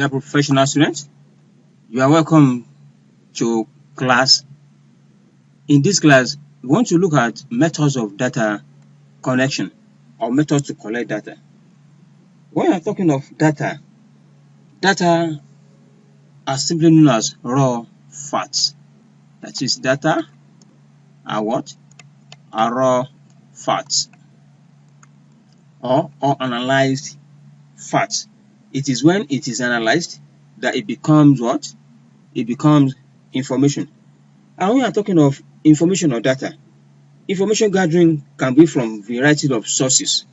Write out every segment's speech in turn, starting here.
Dear professional students, you are welcome to class. In this class, we want to look at methods of data collection or methods to collect data. When we are talking of data are simply known as raw facts. That is, data are what? Are raw facts or analyzed facts. It is when it is analyzed that it becomes what? It becomes information. And when we are talking of information or data, information gathering can be from a variety of sources.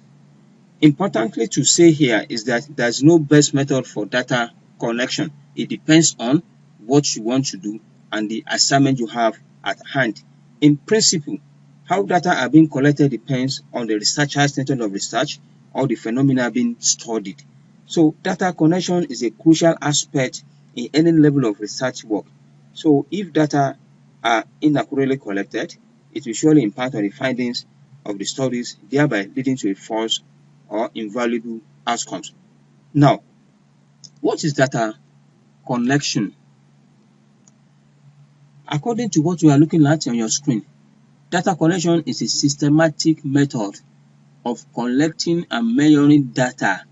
Importantly to say here is that there's no best method for data collection. It depends on what you want to do and the assignment you have at hand. In principle, how data are being collected depends on the researcher's method of research or the phenomena being studied. So data collection is a crucial aspect in any level of research work. So if data are inaccurately collected, it will surely impact on the findings of the studies, thereby leading to a false or invaluable outcomes. Now, what is data collection? According to what you are looking at on your screen, data collection is a systematic method of collecting and measuring data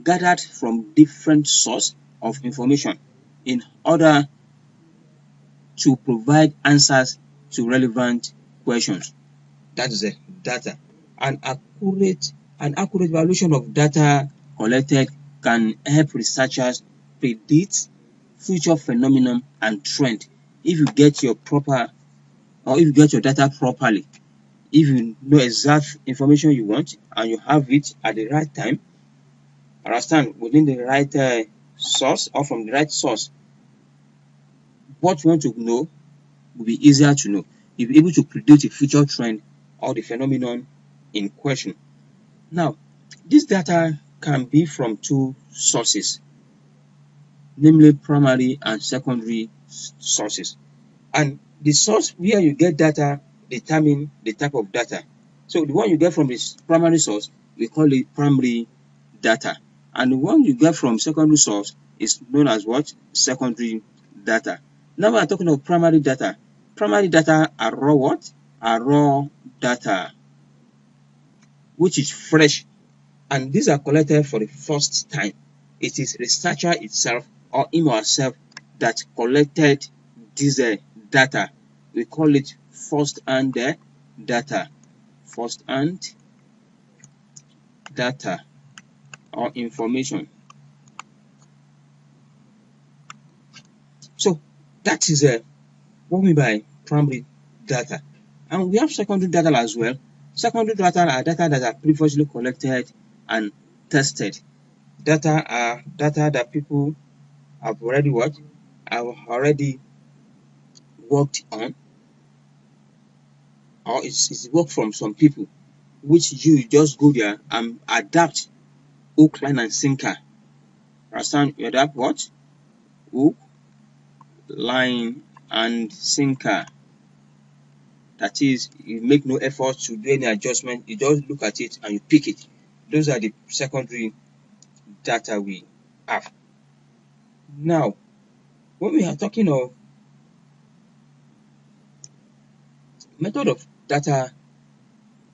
gathered from different sources of information in order to provide answers to relevant questions. That is the data. An accurate valuation of data collected can help researchers predict future phenomenon and trend. If you get your data properly, if you know exact information you want and you have it at the right time, understand, within the right source or from the right source, what you want to know will be easier to know. You'll be able to predict a future trend or the phenomenon in question. Now, this data can be from two sources, namely primary and secondary sources. And the source where you get data determine the type of data. So the one you get from the primary source, we call it primary data. And the one you get from secondary source is known as what? Secondary data. Now we are talking of primary data. Primary data are raw what? Are raw data, which is fresh, and these are collected for the first time. It is researcher itself or him or herself that collected this data. We call it first-hand data. First-hand data or information. So that is what we mean by primary data. And we have secondary data as well. Secondary data are data that are previously collected and tested. Data are data that people have already worked on, or it's work from some people, which you just go there and adapt hook, line, and sinker. Understand? You adapt what? Hook, line, and sinker. That is, you make no effort to do any adjustment. You just look at it and you pick it. Those are the secondary data we have. Now, when we are talking of method of data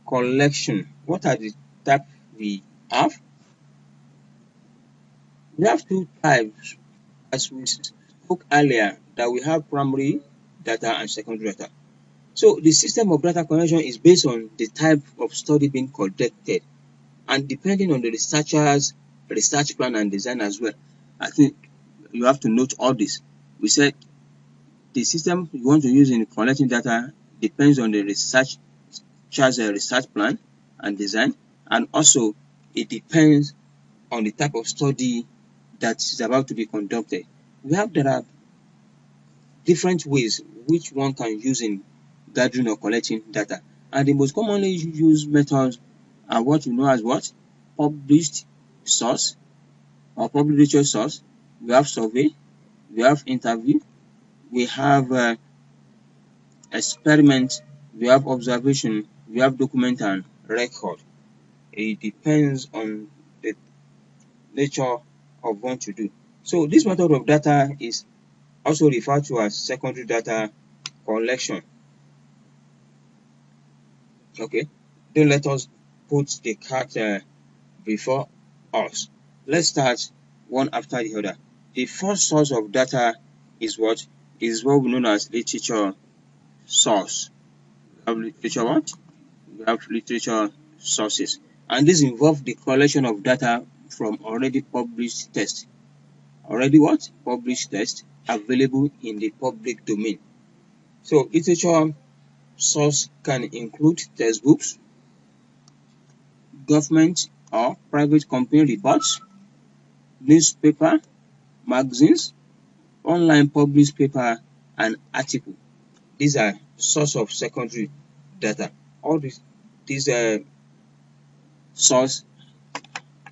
collection, what are the types we have? We have two types, as we spoke earlier, that we have primary data and secondary data. So the system of data collection is based on the type of study being conducted and depending on the researcher's research plan and design as well. I think you have to note all this. We said the system you want to use in collecting data depends on the researcher's research plan and design, and also it depends on the type of study that is about to be conducted. There are different ways which one can use in gathering or collecting data, and the most commonly used methods are what you know as what? Published source or public literature source. We have survey, we have interview, we have experiment, we have observation, we have document and record. It depends on the nature of what you do. So this method of data is also referred to as secondary data collection. Okay, don't let us put the cart before us. Let's start one after the other. The first source of data is what we know as literature source. We have literature what? We have literature sources, and this involves the collection of data from already published text. Already what? Published text available in the public domain. So literature source can include textbooks, government or private company reports, newspaper, magazines, online published paper, and article. These are source of secondary data. All these source,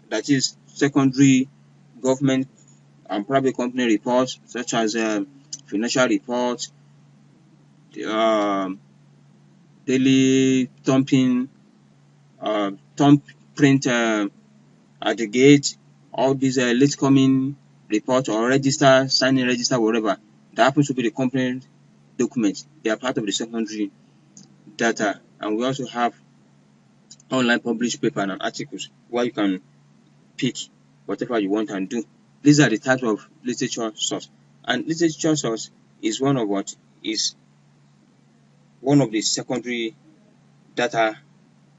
that is secondary government and private company reports, such as financial reports, daily thumping, thumb print at the gate, all these late coming report or register, signing register, whatever, that happens to be the company document. They are part of the secondary data. And we also have online published paper and articles where you can pick whatever you want and do. These are the types of literature source. And literature source is one of the secondary data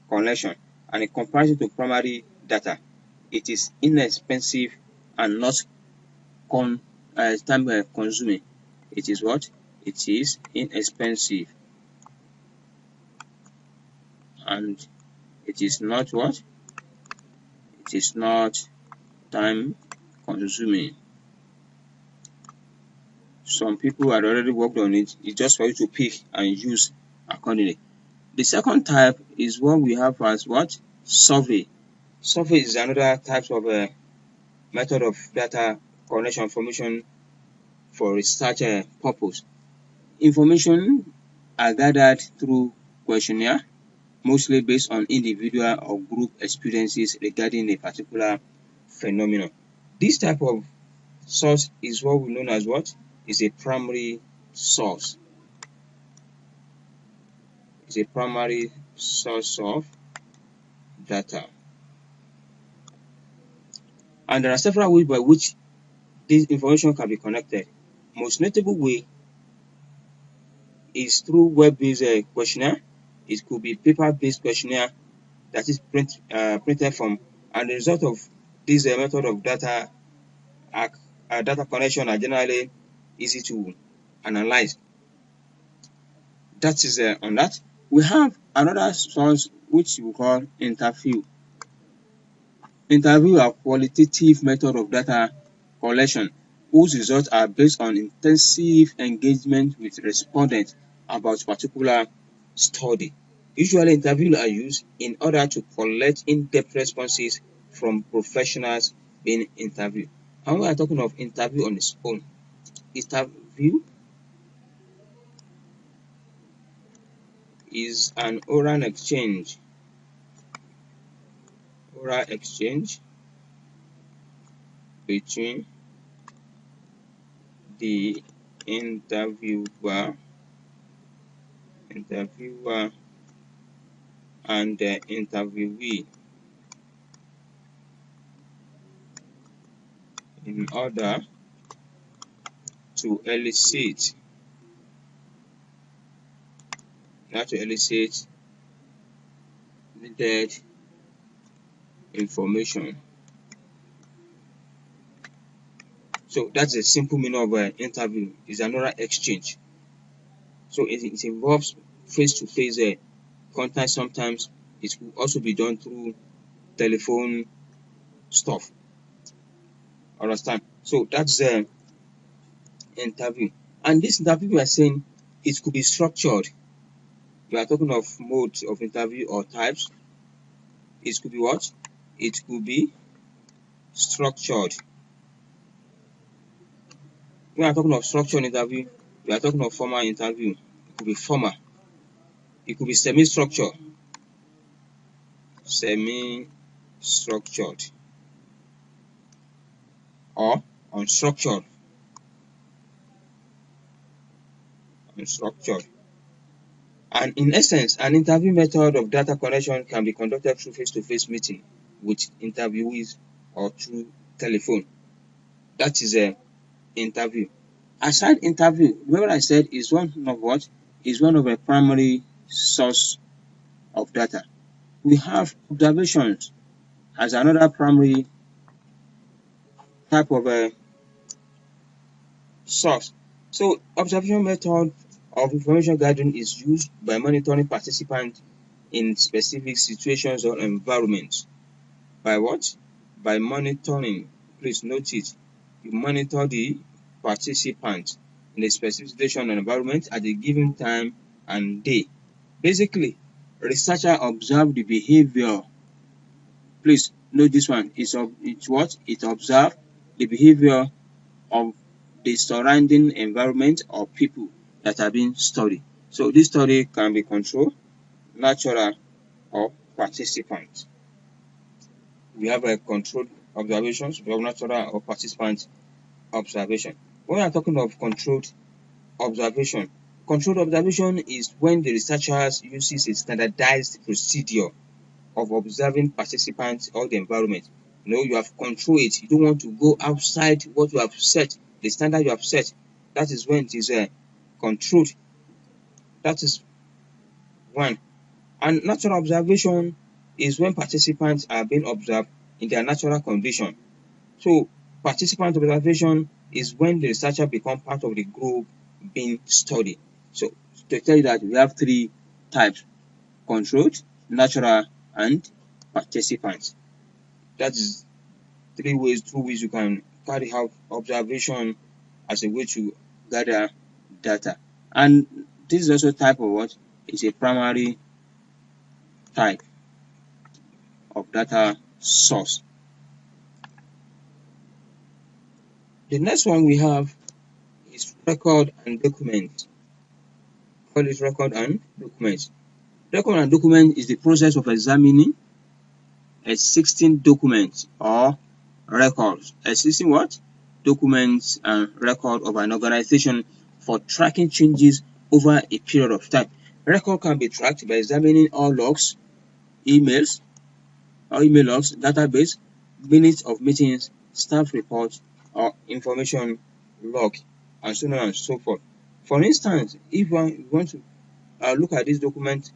collection, and in comparison to primary data, it is inexpensive and not time consuming. It is what? It is inexpensive and it is not what? It is not time consuming. Some people had already worked on it. It's just for you to pick and use accordingly. The second type is what we have as what? Survey. Survey is another type of method of data collection information for research purpose. Information are gathered through questionnaire, mostly based on individual or group experiences regarding a particular phenomenon. This type of source is what we know as what? Is a primary source. It's a primary source of data. And there are several ways by which this information can be connected. Most notable way is through web-based questionnaire. It could be paper-based questionnaire that is printed from, and the result of this method of data data collection are generally easy to analyze. That is on that. We have another source which we call interview. Interview are qualitative method of data collection whose results are based on intensive engagement with respondents about particular study. Usually, interviews are used in order to collect in-depth responses from professionals being interviewed. And we are talking of interview on its own. Interview is an oral exchange between the interviewer and the interviewee in order to elicit needed information. So that's a simple meaning of an interview. It's an oral exchange. So it involves face-to-face contact. Sometimes it will also be done through telephone stuff. Understand? So that's the interview. And this interview we are saying it could be structured. We are talking of modes of interview or types. It could be what? It could be structured. When we are talking of structured interview, we are talking of formal interview. It could be formal. It could be semi-structured. Or unstructured. And in essence, an interview method of data collection can be conducted through face-to-face meeting with interviewees or through telephone. That is a interview. Aside interview, remember I said is one of what? Is one of a primary source of data. We have observations as another primary type of a source. So observation method of information gathering is used by monitoring participants in specific situations or environments. By what? By monitoring. Please note it. You monitor the participant in a specific situation and environment at a given time and day. Basically, researcher observe the behavior. Please note this one. It's what? It observe the behavior of the surrounding environment or people that are being studied. So this study can be controlled, natural, or participant. We have a controlled observations, we have natural or participant observation. When we are talking of controlled observation is when the researchers uses a standardized procedure of observing participants or the environment. You have controlled it. You don't want to go outside what you have set, the standard you have set. That is when it is controlled. That is one. And natural observation is when participants are being observed in their natural condition. So participant observation is when the researcher becomes part of the group being studied. So to tell you that we have three types: controlled, natural, and participants. That is three ways through which you can carry out observation as a way to gather data. And this is also type of what? It's a primary type of data source. The next one we have is record and document. Call it record and document. Record and document is the process of examining existing documents or records. Existing what? Documents and record of an organization for tracking changes over a period of time. Record can be tracked by examining all logs, emails, or email logs, database, minutes of meetings, staff reports, or information log, and so on and so forth. For instance, if you want to look at this document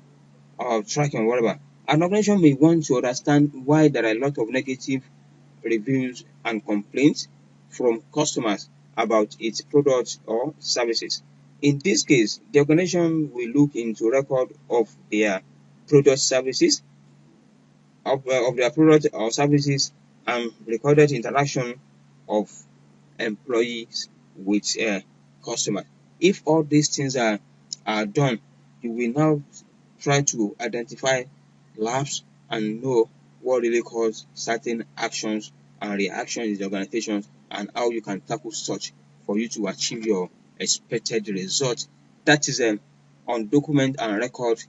of tracking or whatever, an organization may want to understand why there are a lot of negative reviews and complaints from customers about its products or services. In this case, the organization will look into record of their product services, of their product or services, and recorded interaction of employees with customers. If all these things are done, you will now try to identify lapse and know what really caused certain actions and reactions in the organization and how you can tackle such for you to achieve your expected result. That is on document and record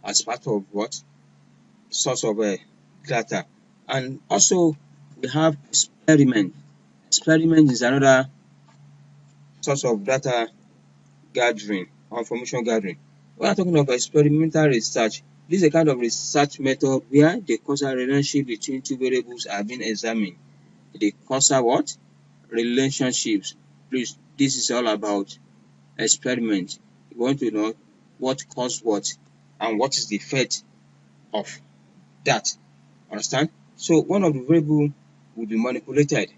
as part of what? Source of data. And also we have experiment. Experiment is another source of data gathering or information gathering. We are talking about experimental research. This is a kind of research method where the causal relationship between two variables are being examined. The causal what? Relationships. Please, this is all about experiment. You want to know what caused what and what is the effect of that. Understand? So one of the variables will be manipulated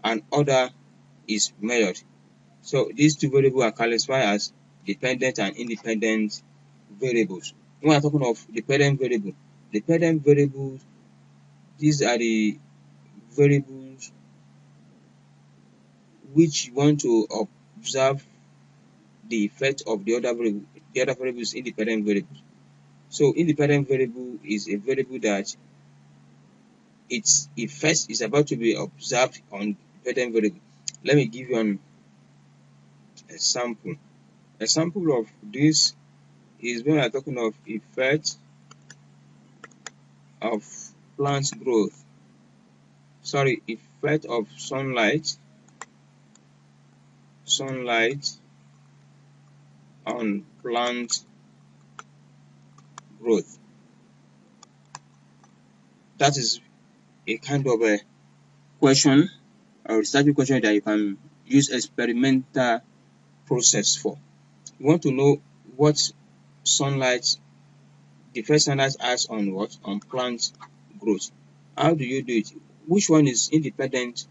and other is measured. So these two variables are classified as dependent and independent variables. When we are talking of dependent variables, these are the variables which you want to observe the effect of the other variable. The other variable is independent variables. So independent variable is a variable that its effect is about to be observed on dependent variable. Let me give you an example. Example of this is when we are talking of effect of plant growth. effect of sunlight on plant growth. That is a kind of a question or research question that you can use experimental process for. You want to know what sunlight, the first sunlight has on what? On plant growth. How do you do it? Which one is independent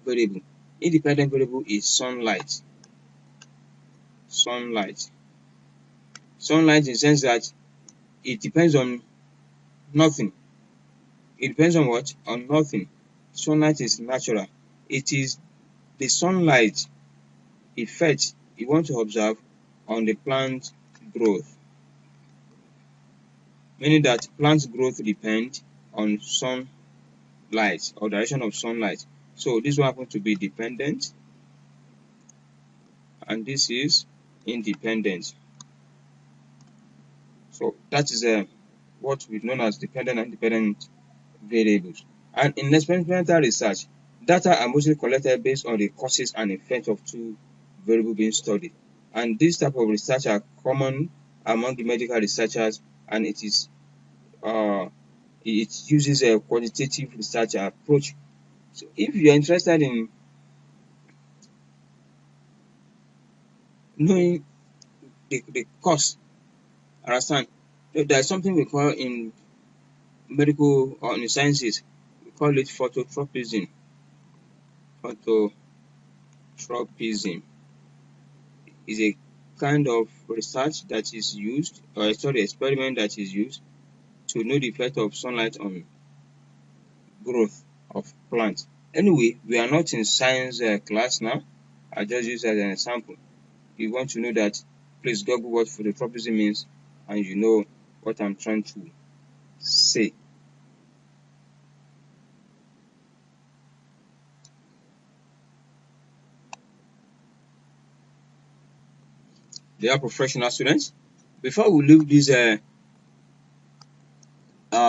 variable? Independent variable is sunlight. Sunlight in the sense that it depends on nothing. It depends on what? On nothing. Sunlight is natural. It is the sunlight effect you want to observe on the plant growth. Meaning that plant growth depends on sunlight or direction of sunlight. So this one happens to be dependent and this is independent. So that is what we know as dependent and independent variables. And in experimental research, data are mostly collected based on the causes and effects of two variables being studied. And this type of research are common among the medical researchers, and it uses a quantitative research approach. So if you are interested in knowing the cause, understand, there is something we call in medical or in sciences, we call it phototropism. Phototropism is a kind of research that is used, or experiment that is used to know the effect of sunlight on growth of plants. Anyway, we are not in science class now. I just use as an example. If you want to know that, please Google what phototropism means and you know what I'm trying to say. Dear professional students, before we leave this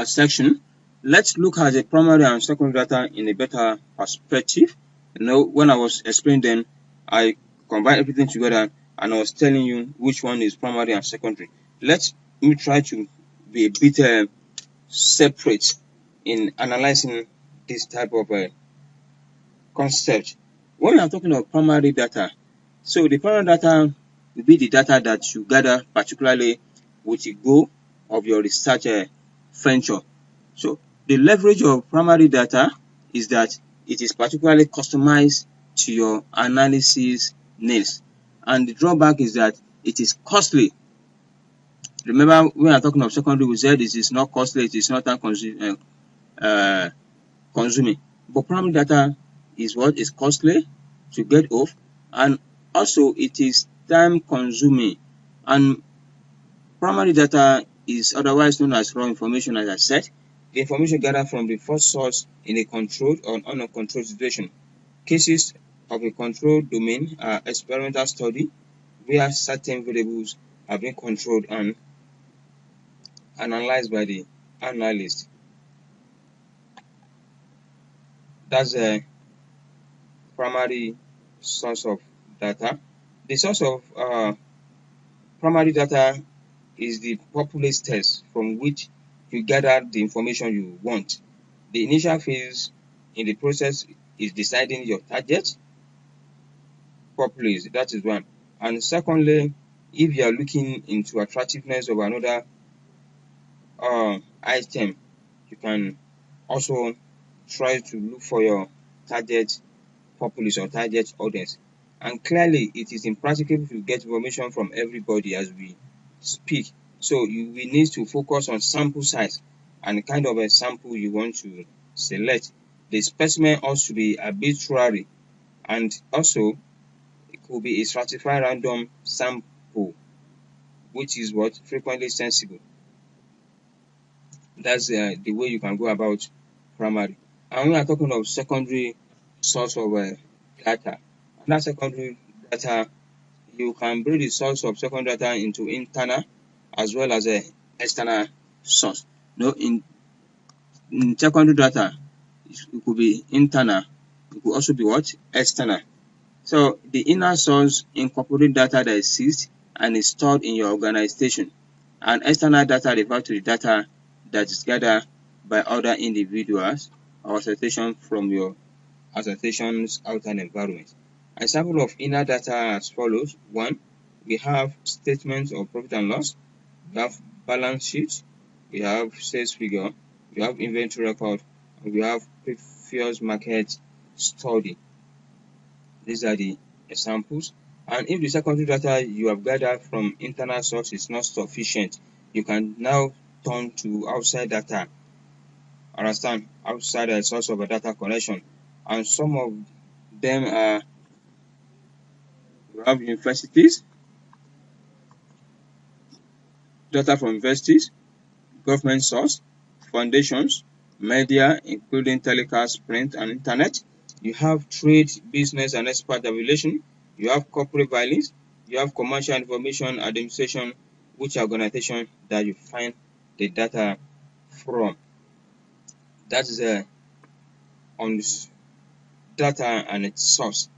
section, let's look at the primary and secondary data in a better perspective. When I was explaining them, I combined everything together and I was telling you which one is primary and secondary. Let me try to be a bit separate in analyzing this type of concept. When we are talking about primary data, so the primary data will be the data that you gather particularly with the goal of your research venture. So the leverage of primary data is that it is particularly customized to your analysis needs, and the drawback is that it is costly. Remember, when we are talking of secondary, we said it is not costly, it is not time consuming. But primary data is what is costly to get off, and also it is time consuming. And primary data is otherwise known as raw information, as I said. The information gathered from the first source in a controlled or uncontrolled situation. Cases of a controlled domain are experimental study where certain variables have been controlled and analyzed by the analyst. That's a primary source of data. The source of primary data is the populace test from which you gather the information you want. The initial phase in the process is deciding your target populace. That is one. And secondly, if you are looking into attractiveness of another item, you can also try to look for your target populace or target audience. And clearly, it is impracticable to get information from everybody as we speak. So we need to focus on sample size and the kind of a sample you want to select. The specimen also be arbitrary, and also it could be a stratified random sample, which is what frequently sensible. That's the way you can go about primary. And we are talking of secondary source of data. And that secondary data, you can break the source of secondary data into internal as well as a external source. In secondary data, It could be internal. It could also be what? External. So the inner source incorporates data that exists and is stored in your organization. And external data refers to the data that is gathered by other individuals or organizations from your organization's outer environment. Example of inner data as follows. 1. We have statements of profit and loss. We have balance sheet. We have sales figure. We have inventory record. And we have previous market study. These are the examples. And if the secondary data you have gathered from internal source is not sufficient, you can now turn to outside data. Understand? Outside the source of a data collection. And some of them are, you have universities, data from universities, government source, foundations, media, including telecast, print, and internet. You have trade, business, and expert relation. You have corporate violence. You have commercial information administration, which organization that you find the data from. That is on data and its source.